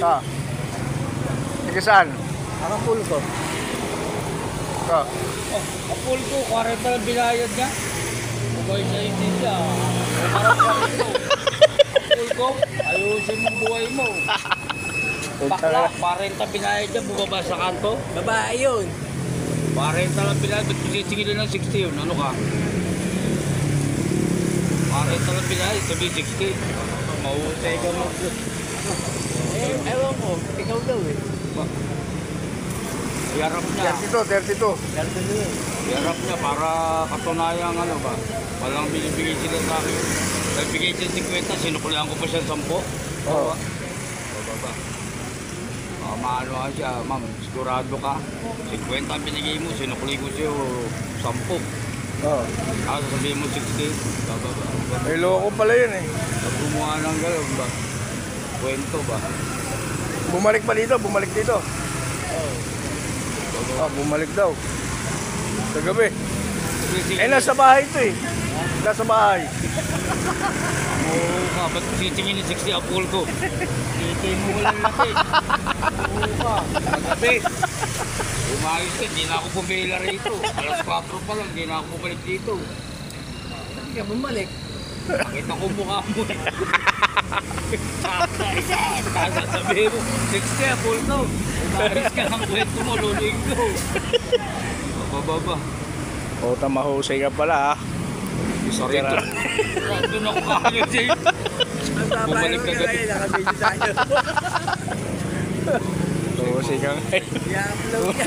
Ka. Ika saan? Nakapul ko. Ka. Oh, kapul ko, 40 lang binayad niya. Bukay sa hindi siya. Kapul ko, ayusin mo buhay mo. Bakla, 40 binayad niya, bumaba sa kanto. Babae yun. 40 lang binayad, ba't pinisingilin ng 60 yun? Ano ka? 40 lang binayad, sabi 60. Mahusay ka mo. Ewan ko, ikaw daw eh. Yarap niya. 32. Ganito nyo yun. Yarap niya para katunayan ano ba. Walang binibigay sila sa akin. Nagbigay siya 50, sinukulihan ko pa siya 10. Oo. Baba. Maano ka siya, ma'am, sigurado ka. 50 binigay mo, sinukuli ko siya 10. Oo. Sabihin mo 60. Bababa. May loko pala yun eh. Pag gumawa ng gano'n ba? Kwento ba? Bumalik pa dito, bumalik dito. Ah, bumalik daw. Sa gabi. Eh, nasa bahay ito eh. Nasa bahay. Oo ka, ba't titingin ng 60 apol ko? Titingin mo walang laki. Oo ka, magabi. Umayos ka, hindi na ako pumila rito. Alas 4 pa lang, hindi na ako bumalik dito. Hindi ka bumalik. Nakita ko mukha mo eh. Sasabihin mo, 60 apol ko. Umayos ka ng kwento mo, luling ko. Bababa. O, tamahusay ka pala ah. Isa rito. Doon ako kakagod eh. Ang babae Bumalik mo ka ka gabi. ngayon, nakabidyo tayo. Husay ka ngayon. I-upload ka.